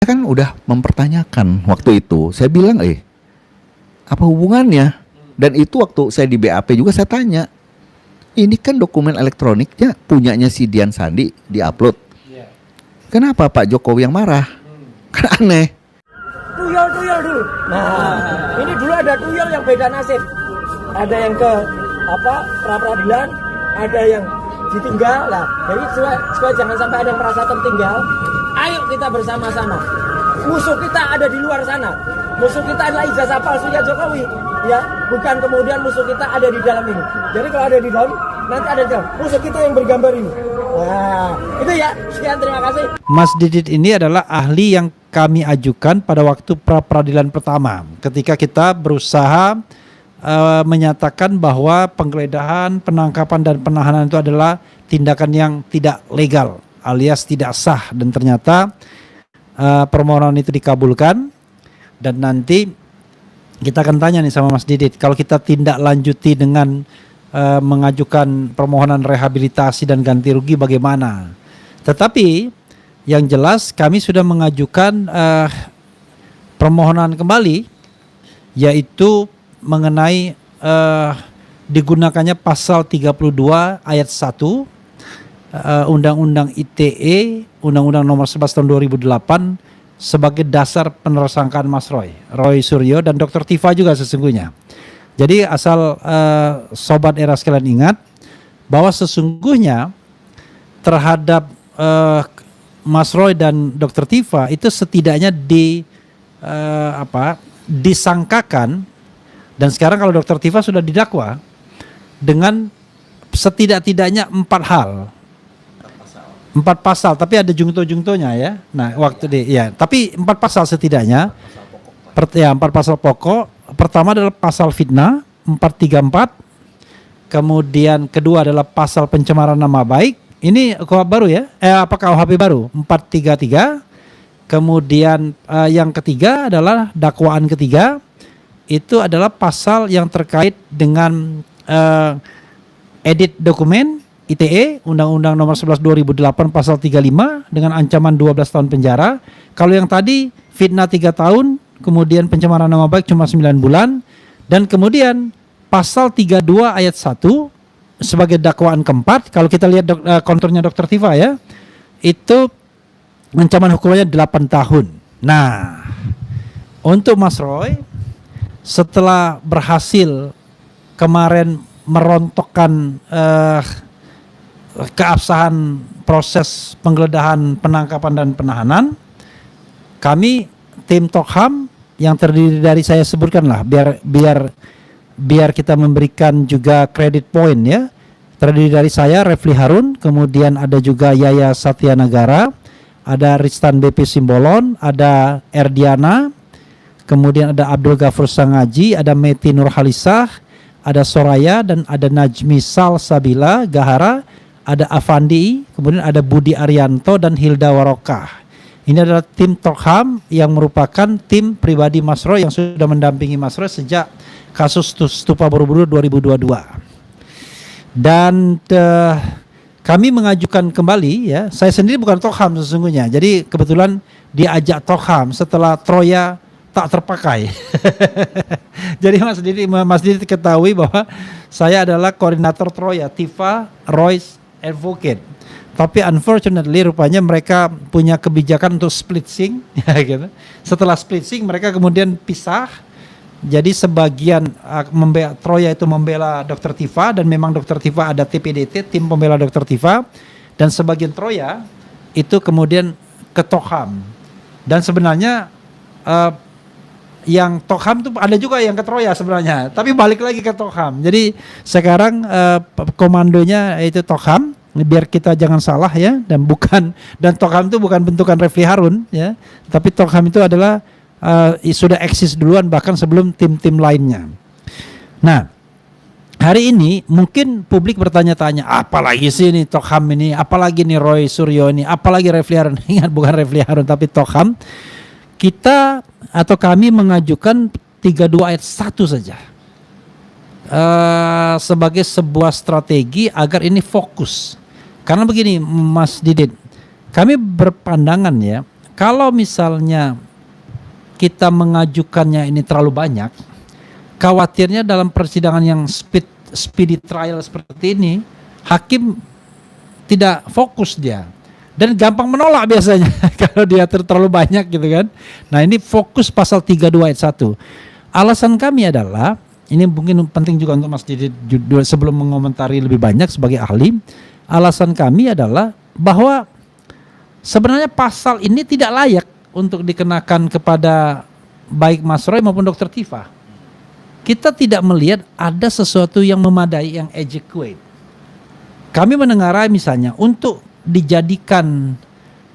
kan udah mempertanyakan waktu itu. Saya bilang, apa hubungannya? Dan itu waktu saya di BAP juga saya tanya, ini kan dokumen elektroniknya punyanya si Dian Sandi diupload. Kenapa Pak Jokowi yang marah? Kan aneh. Tuyul dulu. Nah, ini dulu ada tuyul yang beda nasib. Ada yang ke pra-peradilan, ada yang ditinggal lah. Jadi supaya jangan sampai ada yang merasa tertinggal, ayo kita bersama-sama. Musuh kita ada di luar sana. Musuh kita adalah ijazah palsunya Jokowi, ya. Bukan kemudian musuh kita ada di dalam ini. Jadi kalau ada di dalam, nanti ada di dalam. Musuh kita yang bergambar ini. Nah, itu ya. Sekian, terima kasih. Mas Didit ini adalah ahli yang kami ajukan pada waktu pra-peradilan pertama. Ketika kita berusaha menyatakan bahwa penggeledahan, penangkapan dan penahanan itu adalah tindakan yang tidak legal alias tidak sah, dan ternyata permohonan itu dikabulkan. Dan nanti kita akan tanya nih sama Mas Didit, kalau kita tindak lanjuti dengan mengajukan permohonan rehabilitasi dan ganti rugi bagaimana. Tetapi yang jelas kami sudah mengajukan permohonan kembali, yaitu mengenai digunakannya pasal 32 ayat 1 Undang-Undang ITE, Undang-Undang nomor 11 tahun 2008 sebagai dasar penersangkaan Mas Roy Suryo dan Dr. Tifa juga sesungguhnya. Jadi asal Sobat Era sekalian ingat bahwa sesungguhnya terhadap Mas Roy dan Dr. Tifa itu setidaknya disangkakan. Dan sekarang kalau Dr. Tifa sudah didakwa dengan setidak-tidaknya 4 hal. 4 pasal, tapi ada jungto-jungtonya ya. Nah, tapi 4 pasal setidaknya. 4 pasal pokok. Pertama adalah pasal fitnah 434. Kemudian kedua adalah pasal pencemaran nama baik. Ini KUHP baru ya? KUHP baru 433. Kemudian yang ketiga adalah dakwaan ketiga. Itu adalah pasal yang terkait dengan edit dokumen ITE, Undang-Undang nomor 11 2008 pasal 35 dengan ancaman 12 tahun penjara. Kalau yang tadi fitnah 3 tahun, kemudian pencemaran nama baik cuma 9 bulan. Dan kemudian pasal 32 ayat 1 sebagai dakwaan keempat, kalau kita lihat konturnya Dr. Tifa ya, itu ancaman hukumannya 8 tahun. Nah, untuk Mas Roy, setelah berhasil kemarin merontokkan keabsahan proses penggeledahan, penangkapan dan penahanan, kami tim Tokham yang terdiri dari saya sebutkan lah biar kita memberikan juga kredit point ya. Terdiri dari saya Refli Harun, kemudian ada juga Yaya Satya Nagara, ada Ristan BP Simbolon, ada Erdiana, kemudian ada Abdul Ghafur Sangaji, ada Meti Nurhalisah, ada Soraya, dan ada Najmi Salsabila Gahara, ada Afandi, kemudian ada Budi Arianto dan Hilda Warokah. Ini adalah tim Tokham yang merupakan tim pribadi Mas Roy yang sudah mendampingi Mas Roy sejak kasus Stupa Borobudur 2022. Dan kami mengajukan kembali ya, saya sendiri bukan Tokham sesungguhnya. Jadi kebetulan diajak Tokham setelah Troya tak terpakai. Jadi Mas Didi ketahui bahwa saya adalah koordinator Troya, Tifa, Royce, Advocate. Tapi unfortunately rupanya mereka punya kebijakan untuk splitsing ya gitu. Setelah splitsing mereka kemudian pisah. Jadi sebagian Troya itu membela Dr. Tifa, dan memang Dr. Tifa ada TPDT, tim pembela Dr. Tifa, dan sebagian Troya itu kemudian ke Tokham. Dan sebenarnya yang Tokham itu ada juga yang ke Troya sebenarnya, tapi balik lagi ke Tokham. Jadi sekarang komandonya itu Tokham, biar kita jangan salah ya, dan Tokham itu bukan bentukan Refli Harun ya, tapi Tokham itu adalah sudah eksis duluan bahkan sebelum tim-tim lainnya. Nah, hari ini mungkin publik bertanya-tanya, apalagi sih ini Tokham ini, apalagi nih Roy Suryo ini, apalagi Refli Harun. Ingat, bukan Refli Harun tapi Tokham. Kita atau kami mengajukan 32 ayat 1 saja sebagai sebuah strategi agar ini fokus. Karena begini Mas Didit, kami berpandangan ya, kalau misalnya kita mengajukannya ini terlalu banyak, khawatirnya dalam persidangan yang speedy trial seperti ini, hakim tidak fokus dia dan gampang menolak biasanya kalau dia terlalu banyak gitu kan. Nah, ini fokus pasal 32 ayat 1. Alasan kami adalah, ini mungkin penting juga untuk Mas Didit sebelum mengomentari lebih banyak sebagai ahli. Alasan kami adalah bahwa sebenarnya pasal ini tidak layak untuk dikenakan kepada baik Mas Roy maupun Dr. Tifa. Kita tidak melihat ada sesuatu yang memadai, yang adequate. Kami mendengarai misalnya untuk dijadikan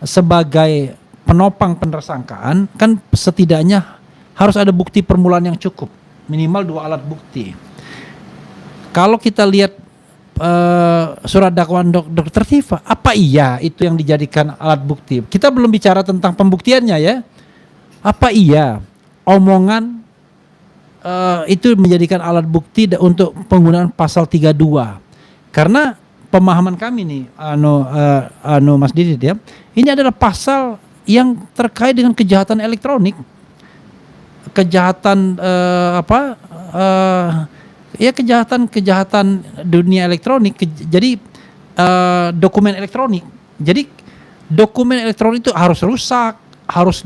sebagai penopang penersangkaan, kan setidaknya harus ada bukti permulaan yang cukup, minimal 2 alat bukti. Kalau kita lihat surat dakwaan Dr. Tifa, apa iya itu yang dijadikan alat bukti? Kita belum bicara tentang pembuktiannya ya. Apa iya omongan itu menjadikan alat bukti untuk penggunaan pasal 32? Karena pemahaman kami nih, Mas Didit ya, ini adalah pasal yang terkait dengan kejahatan elektronik, kejahatan kejahatan dunia elektronik. Jadi dokumen elektronik. Jadi dokumen elektronik itu harus rusak, harus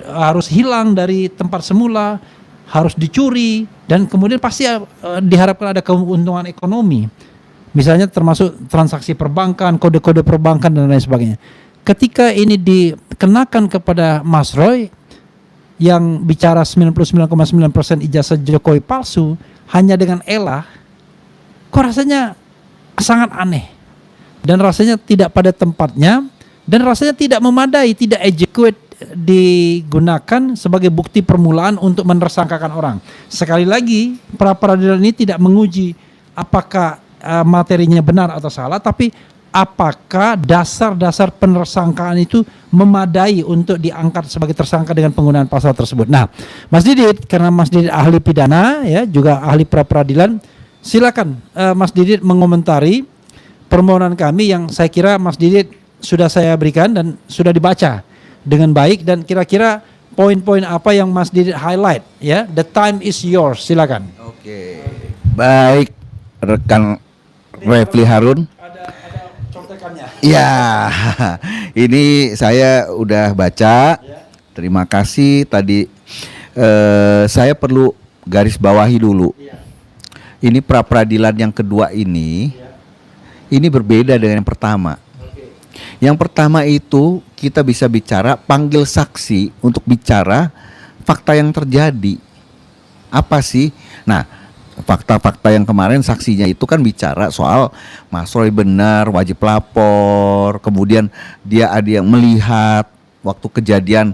harus hilang dari tempat semula, harus dicuri, dan kemudian pasti diharapkan ada keuntungan ekonomi. Misalnya termasuk transaksi perbankan, kode-kode perbankan dan lain sebagainya. Ketika ini dikenakan kepada Mas Roy yang bicara 99,9% ijazah Jokowi palsu hanya dengan elah, kok rasanya sangat aneh dan rasanya tidak pada tempatnya dan rasanya tidak memadai, tidak adequate digunakan sebagai bukti permulaan untuk menersangkakan orang. Sekali lagi, pra peradilan ini tidak menguji apakah materinya benar atau salah, tapi apakah dasar-dasar penersangkaan itu memadai untuk diangkat sebagai tersangka dengan penggunaan pasal tersebut. Nah, Mas Didit, karena Mas Didit ahli pidana ya, juga ahli pra peradilan, silakan Mas Didit mengomentari permohonan kami yang saya kira Mas Didit sudah saya berikan dan sudah dibaca dengan baik, dan kira-kira poin-poin apa yang Mas Didit highlight ya. The time is yours, silakan. Oke. Baik, rekan Refli Harun. Ada contekannya. Ya, ini saya udah baca. Terima kasih. Tadi saya perlu garis bawahi dulu. Ini pra peradilan yang kedua ini berbeda dengan yang pertama. Yang pertama itu kita bisa bicara panggil saksi untuk bicara fakta yang terjadi. Apa sih? Nah, fakta-fakta yang kemarin saksinya itu kan bicara soal Mas Roy benar, wajib lapor, kemudian dia ada yang melihat waktu kejadian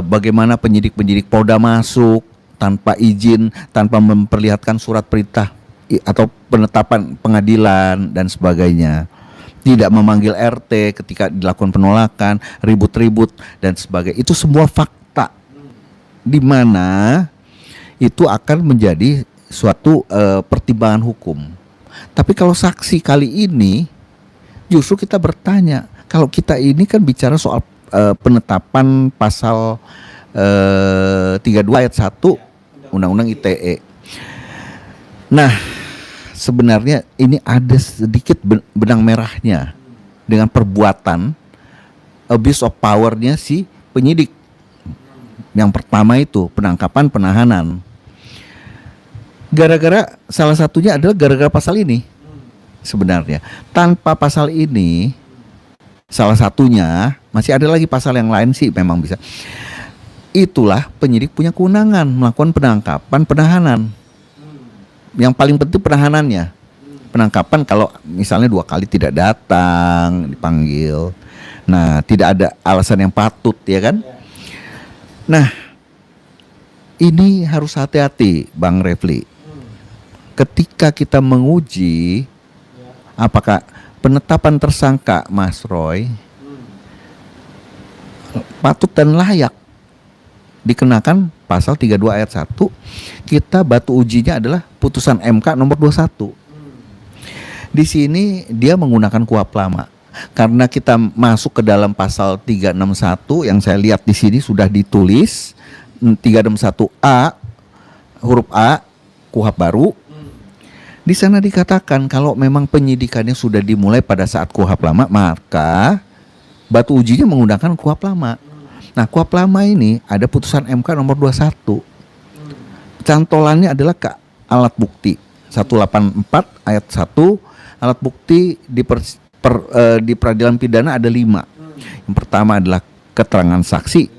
bagaimana penyidik-penyidik Polda masuk tanpa izin, tanpa memperlihatkan surat perintah atau penetapan pengadilan dan sebagainya. Tidak memanggil RT ketika dilakukan penolakan, ribut-ribut dan sebagainya. Itu semua fakta di mana itu akan menjadi suatu pertimbangan hukum. Tapi kalau saksi kali ini justru kita bertanya, kalau kita ini kan bicara soal penetapan pasal 32 ayat 1 Undang-Undang ITE. Nah, sebenarnya ini ada sedikit benang merahnya dengan perbuatan abuse of power-nya si penyidik. Yang pertama itu penangkapan penahanan. Gara-gara salah satunya adalah gara-gara pasal ini. Sebenarnya tanpa pasal ini, salah satunya masih ada lagi pasal yang lain sih memang bisa. Itulah penyidik punya kewenangan melakukan penangkapan penahanan. Yang paling penting penahanannya. Penangkapan kalau misalnya 2 kali tidak datang, dipanggil. Nah, tidak ada alasan yang patut, ya kan? Nah, ini harus hati-hati, Bang Refli. Ketika kita menguji apakah penetapan tersangka Mas Roy patut dan layak dikenakan pasal 32 ayat 1, kita batu ujinya adalah putusan MK nomor 21. Di sini dia menggunakan kuhap lama. karena kita masuk ke dalam pasal 361 yang saya lihat di sini sudah ditulis 361A huruf A KUHP baru. Di sana dikatakan kalau memang penyidikannya sudah dimulai pada saat KUHP lama, maka batu ujinya menggunakan KUHP lama. Nah, KUHP lama ini ada putusan MK nomor 21. Cantolannya adalah ke alat bukti 184 ayat 1. Alat bukti di peradilan pidana ada 5. Yang pertama adalah keterangan saksi,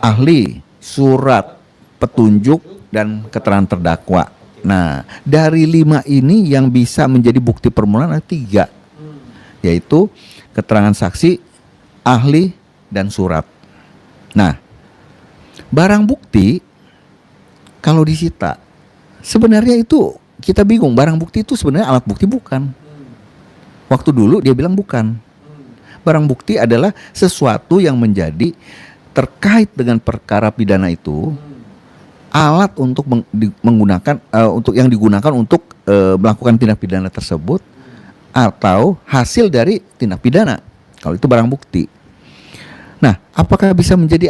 ahli, surat, petunjuk, dan keterangan terdakwa. Nah, dari 5 ini yang bisa menjadi bukti permulaan ada 3, yaitu keterangan saksi, ahli, dan surat. Nah, barang bukti kalau disita sebenarnya itu kita bingung, barang bukti itu sebenarnya alat bukti bukan. Waktu dulu dia bilang bukan. Barang bukti adalah sesuatu yang menjadi terkait dengan perkara pidana itu, alat untuk menggunakan untuk yang digunakan untuk melakukan tindak pidana tersebut atau hasil dari tindak pidana. Kalau itu barang bukti. Nah, apakah bisa menjadi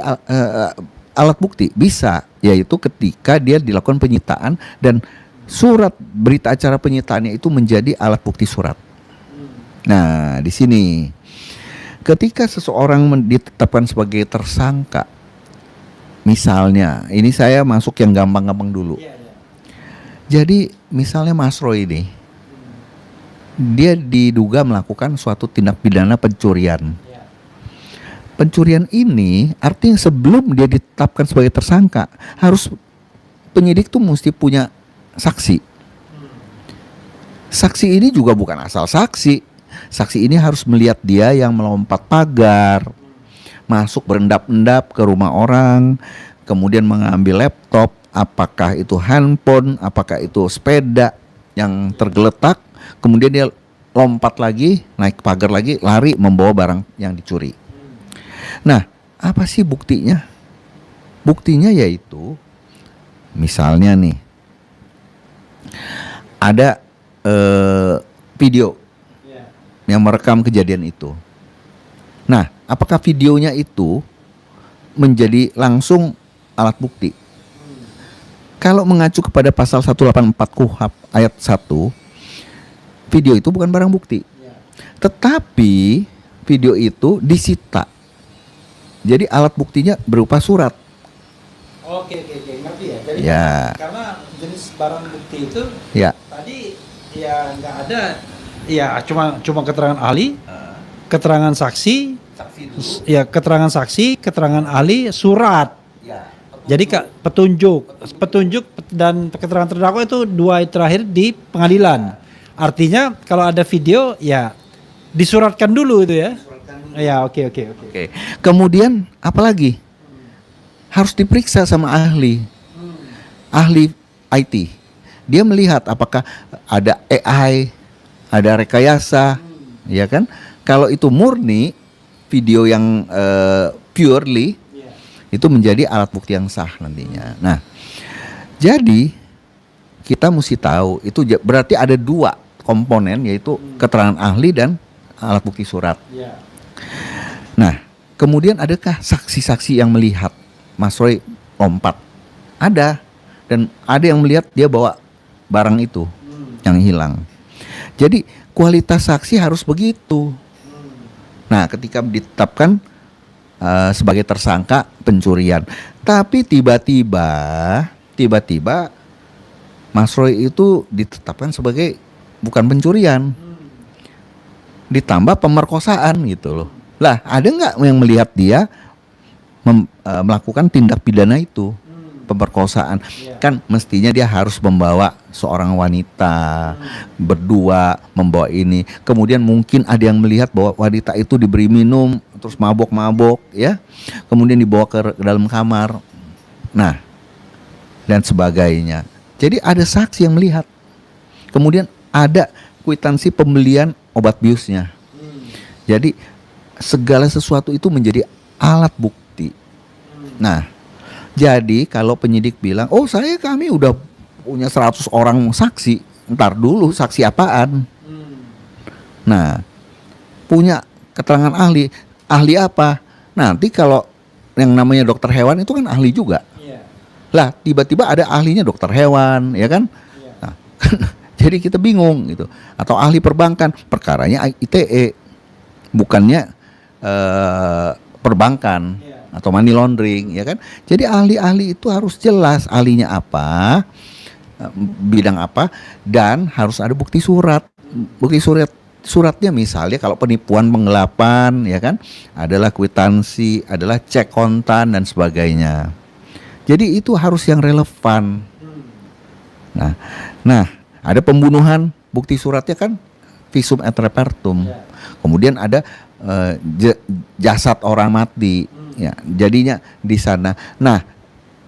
alat bukti? Bisa, yaitu ketika dia dilakukan penyitaan dan surat berita acara penyitaannya itu menjadi alat bukti surat. Nah, di sini ketika seseorang ditetapkan sebagai tersangka, misalnya, ini saya masuk yang gampang-gampang dulu. Jadi misalnya Mas Roy ini, dia diduga melakukan suatu tindak pidana pencurian. Pencurian ini artinya sebelum dia ditetapkan sebagai tersangka, harus penyidik tuh mesti punya saksi. Saksi ini juga bukan asal saksi. Saksi ini harus melihat dia yang melompat pagar, masuk berendap-endap ke rumah orang, kemudian mengambil laptop, apakah itu handphone, apakah itu sepeda yang tergeletak, kemudian dia lompat lagi, naik pagar lagi, lari membawa barang yang dicuri. Nah, apa sih buktinya? Buktinya yaitu misalnya nih, ada video yang merekam kejadian itu. Nah, apakah videonya itu menjadi langsung alat bukti? Kalau mengacu kepada pasal 184 KUHP ayat 1, video itu bukan barang bukti. Tetapi video itu disita. Jadi alat buktinya berupa surat. Oke, ngerti ya. Jadi Ya. karena jenis barang bukti itu Ya. tadi ya nggak ada, ya cuma keterangan ahli, keterangan saksi, ya keterangan saksi, keterangan ahli, surat. Jadi petunjuk dan keterangan terdakwa itu 2 terakhir di pengadilan. Artinya kalau ada video ya disuratkan dulu itu ya. Ya, oke. Oke. Kemudian apalagi? Harus diperiksa sama ahli. Ahli IT. Dia melihat apakah ada AI, ada rekayasa, ya kan? Kalau itu murni video yang purely, itu menjadi alat bukti yang sah nantinya. Nah, jadi kita mesti tahu itu berarti ada 2 komponen, yaitu keterangan ahli dan alat bukti surat. Nah, kemudian adakah saksi-saksi yang melihat Mas Roy lompat? Ada, dan ada yang melihat dia bawa barang itu yang hilang. Jadi kualitas saksi harus begitu. Nah, ketika ditetapkan sebagai tersangka pencurian, tapi tiba-tiba Mas Roy itu ditetapkan sebagai bukan pencurian, ditambah pemerkosaan gitu loh. Lah, ada nggak yang melihat dia melakukan tindak pidana itu, pemerkosaan? Kan mestinya dia harus membawa seorang wanita berdua, membawa ini. Kemudian mungkin ada yang melihat bahwa wanita itu diberi minum terus mabok-mabok, ya. Kemudian dibawa ke dalam kamar. Nah, dan sebagainya. Jadi ada saksi yang melihat. Kemudian ada kwitansi pembelian obat biusnya. Jadi segala sesuatu itu menjadi alat bukti. Nah, jadi kalau penyidik bilang, "Oh, kami udah punya 100 orang saksi." Ntar dulu, saksi apaan? Nah, punya keterangan ahli. Ahli apa? Nanti kalau yang namanya dokter hewan itu kan ahli juga. Lah tiba-tiba ada ahlinya dokter hewan, ya kan? Nah, jadi kita bingung gitu. Atau ahli perbankan, perkaranya ITE, bukannya perbankan atau money laundering, ya kan? Jadi ahli-ahli itu harus jelas ahlinya apa, bidang apa, dan harus ada bukti surat. Bukti suratnya misalnya kalau penipuan, penggelapan, ya kan, adalah kwitansi, adalah cek kontan dan sebagainya. Jadi itu harus yang relevan. Nah, ada pembunuhan, bukti suratnya kan visum et repertum. Kemudian ada jasad orang mati, ya, jadinya di sana. Nah,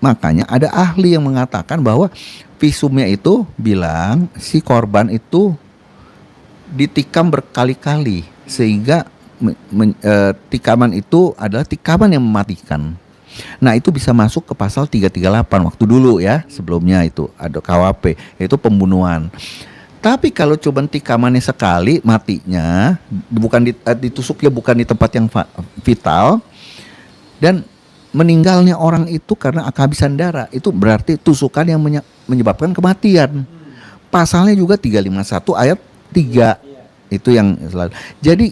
makanya ada ahli yang mengatakan bahwa visumnya itu bilang si korban itu ditikam berkali-kali sehingga tikaman itu adalah tikaman yang mematikan. Nah, itu bisa masuk ke pasal 338 waktu dulu ya, sebelumnya itu ada KWP, yaitu pembunuhan. Tapi kalau cuma tikamannya sekali, matinya bukan ditusuknya bukan di tempat yang vital, dan meninggalnya orang itu karena kehabisan darah, itu berarti tusukan yang menyebabkan kematian. Pasalnya juga 351 ayat 3. Itu yang selalu. Jadi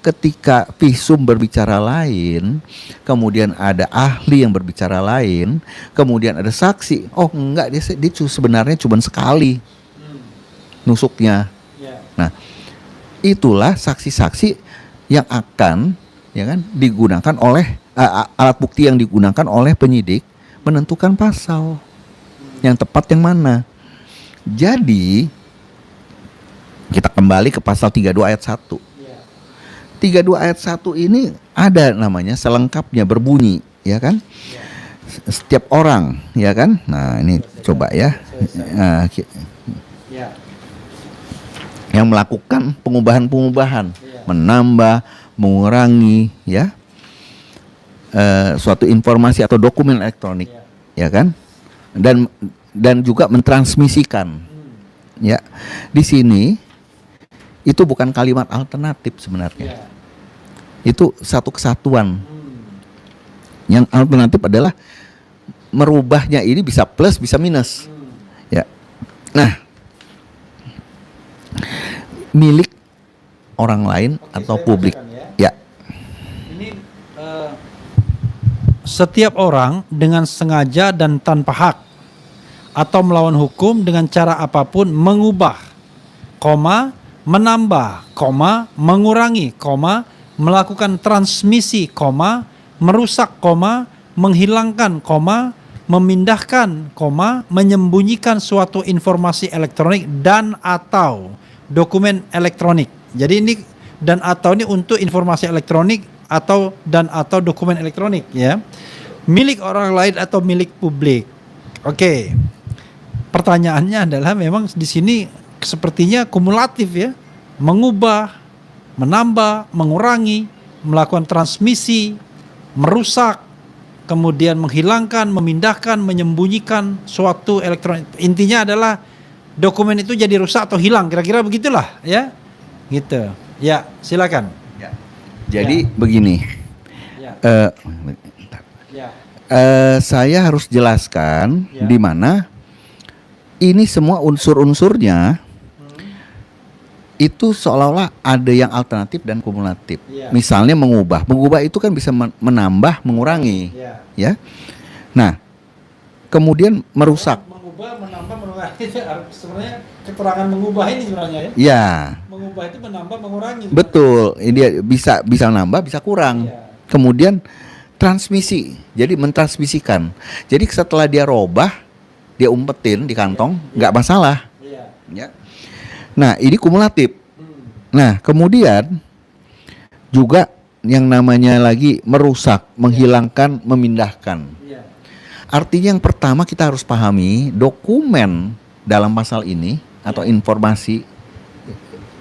ketika visum berbicara lain, kemudian ada ahli yang berbicara lain, kemudian ada saksi. Oh enggak, dia sebenarnya cuma sekali nusuknya. Nah, itulah saksi-saksi yang akan, ya kan, digunakan oleh alat bukti yang digunakan oleh penyidik menentukan pasal yang tepat yang mana. Jadi kita kembali ke pasal 32 ayat 1. 32 ayat 1 ini ada namanya selengkapnya berbunyi, ya kan? Setiap orang, ya kan? Nah, ini coba ya. Nah, yang melakukan pengubahan-pengubahan, menambah, mengurangi, ya, suatu informasi atau dokumen elektronik, ya kan? Dan juga mentransmisikan, ya. Di sini itu bukan kalimat alternatif sebenarnya. Itu satu kesatuan. Yang alternatif adalah merubahnya ini bisa plus, bisa minus. Ya. Nah, milik orang lain atau publik. Ya. Ini setiap orang dengan sengaja dan tanpa hak atau melawan hukum dengan cara apapun mengubah, menambah, mengurangi, melakukan transmisi, merusak, menghilangkan, memindahkan, menyembunyikan suatu informasi elektronik dan atau dokumen elektronik. Jadi ini dan atau ini untuk informasi elektronik atau dan atau dokumen elektronik, ya. Milik orang lain atau milik publik. Oke. Pertanyaannya adalah memang di sini sepertinya kumulatif, ya. Mengubah, menambah, mengurangi, melakukan transmisi, merusak, kemudian menghilangkan, memindahkan, menyembunyikan suatu elektronik. Intinya adalah dokumen itu jadi rusak atau hilang, kira-kira begitulah, ya. Gitu. Ya, silakan. Ya. Jadi begini. Ya. Saya harus jelaskan di mana ini semua unsur-unsurnya itu seolah-olah ada yang alternatif dan kumulatif. Misalnya mengubah itu kan bisa menambah, mengurangi, ya. Nah, kemudian merusak. Mengubah, menambah, mengurangi. Sebenarnya keterangan mengubah ini sebenarnya, ya. Ya. Mengubah itu menambah, mengurangi. Betul. Ini dia bisa nambah, bisa kurang. Kemudian transmisi. Jadi mentransmisikan. Jadi setelah dia robah, dia umpetin di kantong, nggak masalah. Ya. Nah, ini kumulatif. Nah, kemudian juga yang namanya lagi merusak, menghilangkan, memindahkan. Artinya yang pertama kita harus pahami dokumen dalam pasal ini atau informasi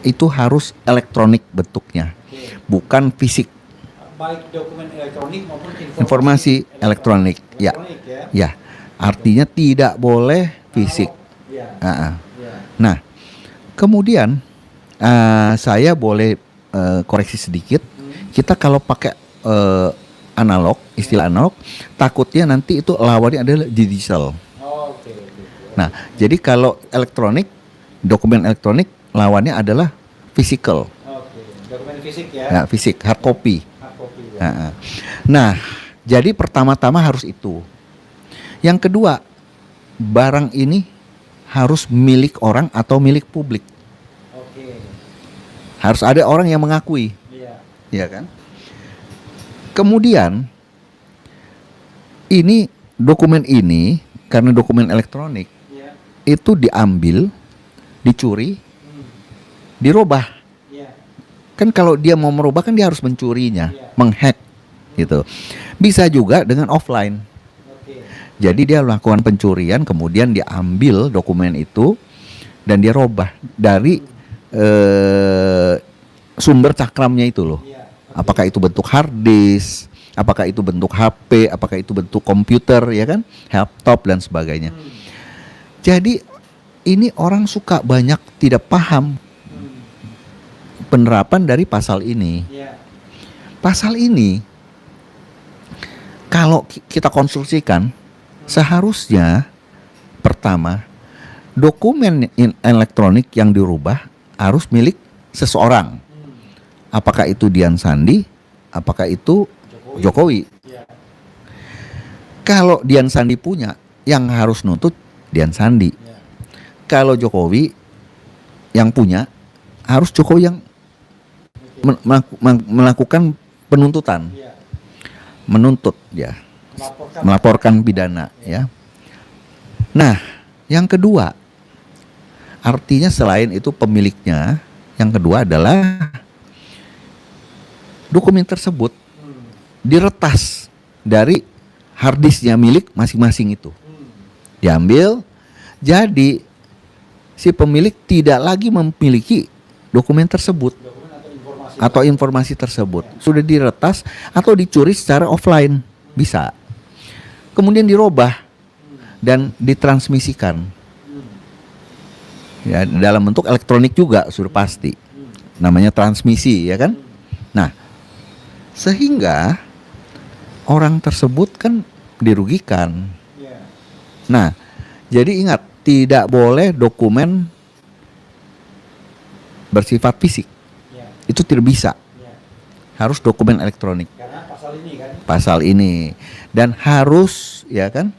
itu harus elektronik bentuknya, bukan fisik. Baik dokumen elektronik maupun informasi elektronik. Ya. Ya. Artinya tidak boleh fisik. Nah, kemudian saya boleh koreksi sedikit. Kita kalau pakai analog, istilah analog, takutnya nanti itu lawannya adalah digital. Nah, jadi kalau elektronik, dokumen elektronik lawannya adalah physical. Dokumen fisik ya. Ya, fisik, hard copy. Hard copy, ya. Nah, jadi pertama-tama harus itu. Yang kedua, barang ini harus milik orang atau milik publik. Harus ada orang yang mengakui. Iya kan? Kemudian ini dokumen ini karena dokumen elektronik itu diambil, dicuri, dirubah. Kan kalau dia mau merubah kan dia harus mencurinya, menghack gitu. Bisa juga dengan offline. Jadi dia melakukan pencurian, kemudian dia ambil dokumen itu dan dia robah dari sumber cakramnya itu loh. Apakah itu bentuk hard disk, apakah itu bentuk HP, apakah itu bentuk komputer, ya kan, laptop dan sebagainya. Jadi ini orang suka banyak tidak paham penerapan dari pasal ini. Pasal ini kalau kita konstruksikan, seharusnya pertama dokumen elektronik yang dirubah harus milik seseorang. Apakah itu Dian Sandi, apakah itu Jokowi. Kalau Dian Sandi punya, yang harus nuntut Dian Sandi. Kalau Jokowi yang punya, harus Jokowi yang melakukan penuntutan, menuntut ya, melaporkan pidana ya. Nah, yang kedua, artinya selain itu pemiliknya, yang kedua adalah dokumen tersebut diretas dari harddisknya milik masing-masing itu, diambil, jadi si pemilik tidak lagi memiliki dokumen tersebut atau informasi tersebut, sudah diretas atau dicuri secara offline, bisa. Kemudian dirubah dan ditransmisikan ya, dalam bentuk elektronik juga sudah pasti, namanya transmisi ya kan. Nah, sehingga orang tersebut kan dirugikan. Nah, jadi ingat, tidak boleh dokumen bersifat fisik. Itu tidak bisa. Harus dokumen elektronik. Karena pasal ini kan. Pasal ini. Dan harus ya kan,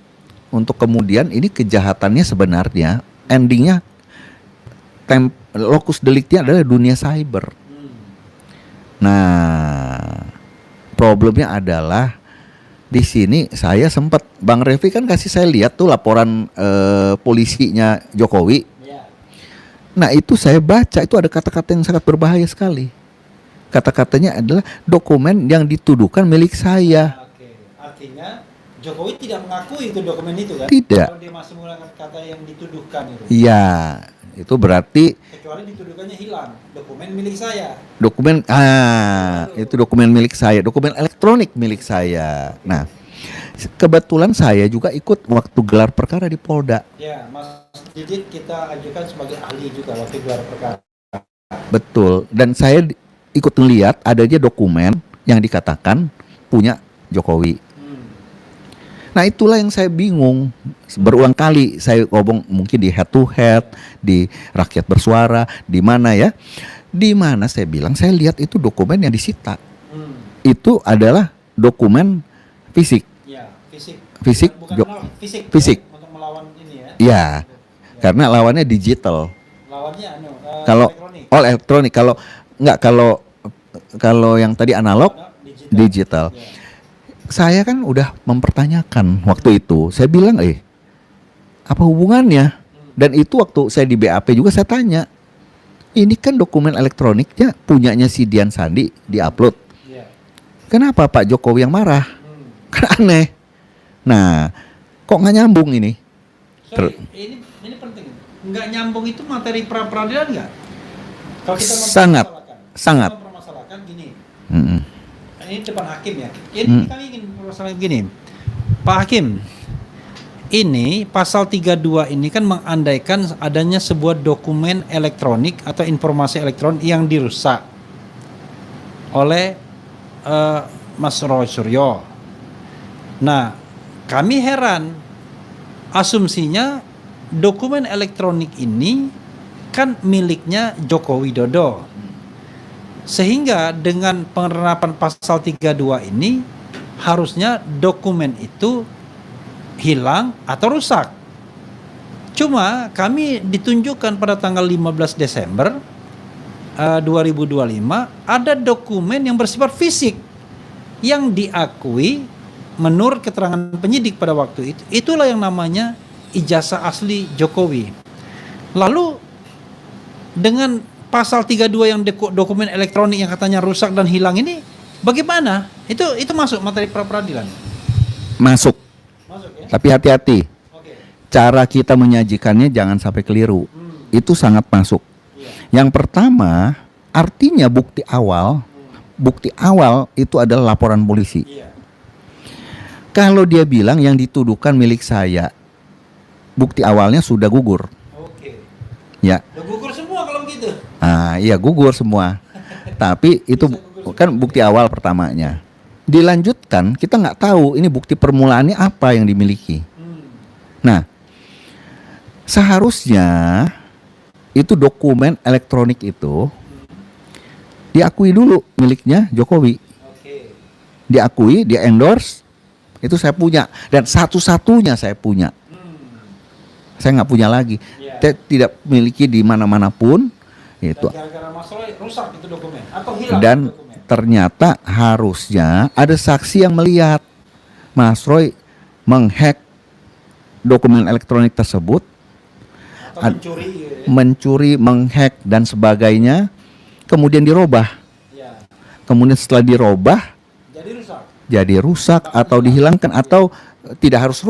untuk kemudian ini kejahatannya sebenarnya endingnya lokus deliknya adalah dunia cyber. Nah, problemnya adalah di sini saya sempat, Bang Refli kan kasih saya lihat tuh laporan polisinya Jokowi. Nah, itu saya baca, itu ada kata-kata yang sangat berbahaya sekali. Kata-katanya adalah dokumen yang dituduhkan milik saya. Artinya Jokowi tidak mengakui itu dokumen itu kan? Tidak. Kalau dia masih menggunakan kata yang dituduhkan itu. Iya, itu berarti kecuali dituduhkannya hilang, dokumen milik saya. Itu dokumen milik saya, dokumen elektronik milik saya. Nah, kebetulan saya juga ikut waktu gelar perkara di Polda. Ya, Mas Didit kita ajukan sebagai ahli juga waktu gelar perkara. Betul, dan saya ikut melihat adanya dokumen yang dikatakan punya Jokowi. Nah, itulah yang saya bingung. Berulang kali saya ngomong, mungkin di head to head, di Rakyat Bersuara, di mana ya? Di mana saya bilang saya lihat itu dokumen yang disita. Itu adalah dokumen fisik. Ya, fisik. Fisik. Bukan fisik. Fisik. Ya, untuk melawan ini ya. Ya. Karena lawannya digital. Lawannya kalau elektronik. Elektronik, kalau yang tadi analog, digital. Ya. Saya kan udah mempertanyakan waktu itu. Saya bilang, apa hubungannya? Dan itu waktu saya di BAP juga saya tanya. Ini kan dokumen elektroniknya punyanya si Dian Sandi, diupload. Kenapa Pak Jokowi yang marah? Kan aneh. Nah, kok nggak nyambung ini? Ini penting. Nggak nyambung itu materi pra peradilan nggak? Kalau kita sangat. Mempermasalahkan gini. Ini depan hakim ya. Kami ingin permasalahan gini, Pak Hakim. Ini pasal 32 ini kan mengandaikan adanya sebuah dokumen elektronik atau informasi elektronik yang dirusak. oleh Mas Roy Suryo. Nah, kami heran, asumsinya dokumen elektronik ini kan miliknya Joko Widodo. Sehingga dengan penerapan pasal 32 ini harusnya dokumen itu hilang atau rusak. Cuma kami ditunjukkan pada tanggal 15 Desember 2025 ada dokumen yang bersifat fisik yang diakui menurut keterangan penyidik pada waktu itu. Itulah yang namanya ijazah asli Jokowi. Lalu dengan pasal 32 yang dokumen elektronik yang katanya rusak dan hilang ini bagaimana? Itu masuk materi pra peradilan. Masuk. Masuk ya? Tapi hati-hati. Oke. Cara kita menyajikannya jangan sampai keliru. Itu sangat masuk. Yang pertama, artinya bukti awal itu adalah laporan polisi. Iya. Kalau dia bilang yang dituduhkan milik saya, bukti awalnya sudah gugur. Oke. Ya. Udah gugur semua kalau begitu. Iya gugur semua. Tapi itu kan bukti awal pertamanya. Dilanjutkan, kita nggak tahu ini bukti permulaannya apa yang dimiliki. Nah, seharusnya itu dokumen elektronik itu diakui dulu miliknya Jokowi. Oke. Diakui, dia endorse, itu saya punya dan satu-satunya saya punya. Saya nggak punya lagi. Iya. Saya tidak miliki di mana-mana pun itu. Dan gara-gara masalah rusak itu dokumen atau hilang Dan itu dokumen. ternyata harusnya ada saksi yang melihat Mas Roy menghack dokumen elektronik tersebut, Atau mencuri gitu ya. mencuri, menghack dan sebagainya, kemudian dirubah. Iya. Kemudian setelah dirubah Jadi rusak. jadi rusak atau dihilangkan atau tidak harus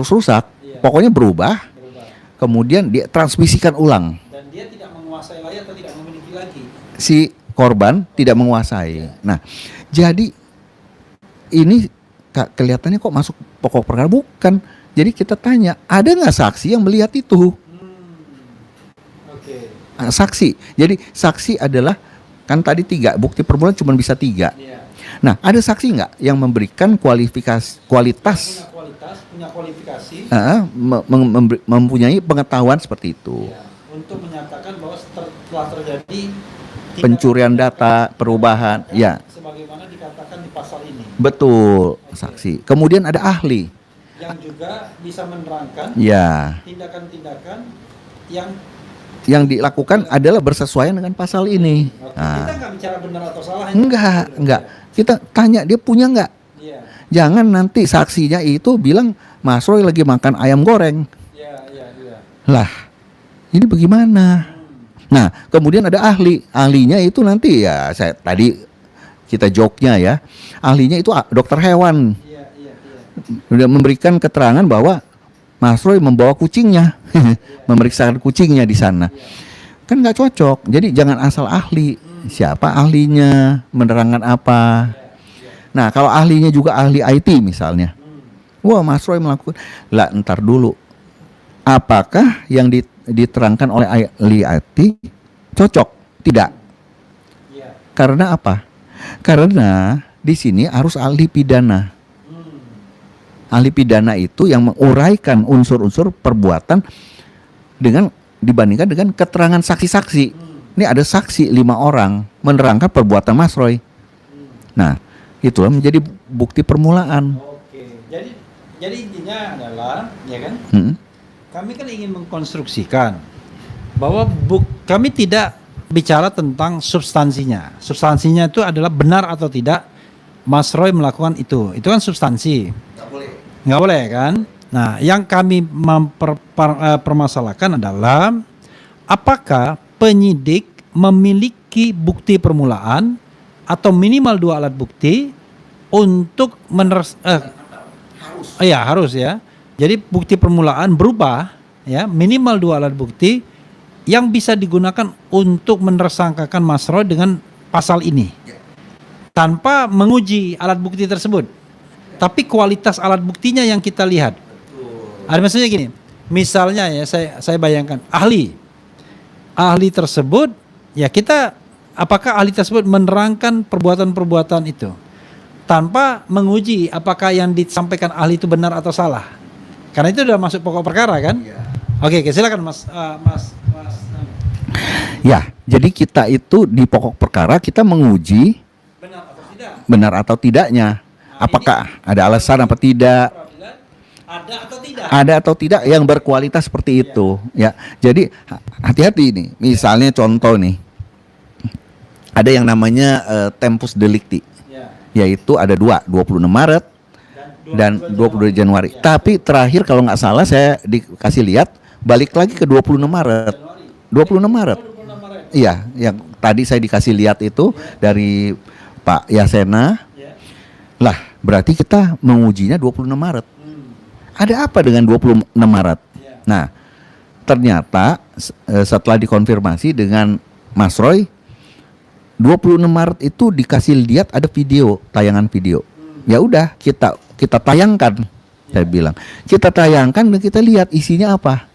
rusak, Iya. pokoknya berubah. Berubah. Kemudian dia transmisikan ulang. Dan dia tidak menguasai lagi atau tidak memiliki lagi. Si korban tidak menguasai. Nah, jadi ini kelihatannya kok masuk pokok perkara, bukan. Jadi kita tanya, ada nggak saksi yang melihat itu? Oke. Saksi. Jadi saksi adalah kan tadi 3, bukti permulaan cuma bisa 3. Iya. Nah, ada saksi nggak yang memberikan kualitas, Punya kualitas, punya kualifikasi mempunyai pengetahuan seperti itu? ya, untuk menyatakan bahwa telah terjadi Pencurian data, perubahan, ya. sebagaimana dikatakan di pasal ini, Betul, saksi. Kemudian ada ahli. yang juga bisa menerangkan Ya. tindakan-tindakan yang Yang dilakukan adalah bersesuaian dengan pasal ini. kita Nah, nggak bicara benar atau salah. enggak. Kita tanya dia punya enggak? Iya, Jangan nanti saksinya itu bilang Mas Roy lagi makan ayam goreng. iya. Lah, ini bagaimana? Nah, kemudian ada ahli. Ahlinya itu nanti ya saya tadi kita joknya ya. Ahlinya itu dokter hewan. Iya. Udah memberikan keterangan bahwa Mas Roy membawa kucingnya, memeriksakan kucingnya di sana. Kan nggak cocok. Jadi jangan asal ahli. Siapa ahlinya, menerangkan apa. Nah, kalau ahlinya juga ahli IT misalnya. Wah, Mas Roy melakukan. Lah, ntar dulu. Apakah yang diterangkan oleh ahli IT cocok? Tidak. Iya. Karena apa? Karena di sini harus ahli pidana. Ahli pidana itu yang menguraikan unsur-unsur perbuatan dibandingkan dengan keterangan saksi-saksi. Ini ada saksi 5 orang menerangkan perbuatan Mas Roy. Nah, itulah menjadi bukti permulaan. Oke. Jadi intinya adalah, ya kan? Hmm. Kami kan ingin mengkonstruksikan bahwa kami tidak bicara tentang substansinya. Substansinya itu adalah benar atau tidak Mas Roy melakukan itu. Itu kan substansi. Nggak boleh kan? Nah, yang kami permasalahkan adalah apakah penyidik memiliki bukti permulaan atau minimal 2 alat bukti untuk harus ya. Jadi bukti permulaan berubah ya, minimal 2 alat bukti yang bisa digunakan untuk menersangkakan Mas Roy dengan pasal ini. Tanpa menguji alat bukti tersebut. Tapi kualitas alat buktinya yang kita lihat. Ada maksudnya gini, misalnya ya saya bayangkan ahli tersebut ya kita apakah ahli tersebut menerangkan perbuatan-perbuatan itu tanpa menguji apakah yang disampaikan ahli itu benar atau salah. Karena itu sudah masuk pokok perkara kan? Oke, silakan Mas. Ya, jadi kita itu di pokok perkara kita menguji benar atau tidaknya. Apakah ada alasan apa tidak? Ada atau tidak yang berkualitas seperti itu. Ya, jadi hati-hati nih. Misalnya contoh nih, ada yang namanya tempus delicti, yaitu ada 26 Maret dan 22 Januari. Tapi terakhir kalau nggak salah saya dikasih lihat balik lagi ke 26 Maret. 26 Maret. Iya, yang tadi saya dikasih lihat itu dari Pak Yasena. Lah, berarti kita mengujinya 26 Maret. Ada apa dengan 26 Maret? Nah, ternyata setelah dikonfirmasi dengan Mas Roy, 26 Maret itu dikasih lihat ada video, tayangan video. Ya udah, kita tayangkan. Saya bilang, kita tayangkan dan kita lihat isinya apa.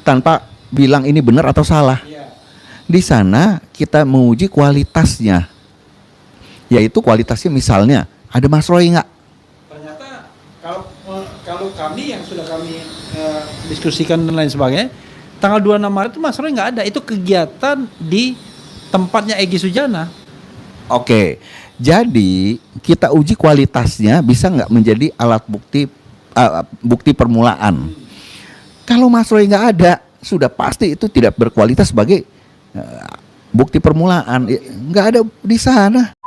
Tanpa bilang ini benar atau salah. Di sana kita menguji kualitasnya. Yaitu kualitasnya misalnya, ada Mas Roy nggak? Ternyata kalau kami yang sudah kami diskusikan dan lain sebagainya, tanggal 26 Maret itu Mas Roy nggak ada. Itu kegiatan di tempatnya Egy Sujana. Oke, jadi kita uji kualitasnya bisa nggak menjadi alat bukti permulaan. Kalau Mas Roy nggak ada, sudah pasti itu tidak berkualitas sebagai bukti permulaan. Nggak ada di sana.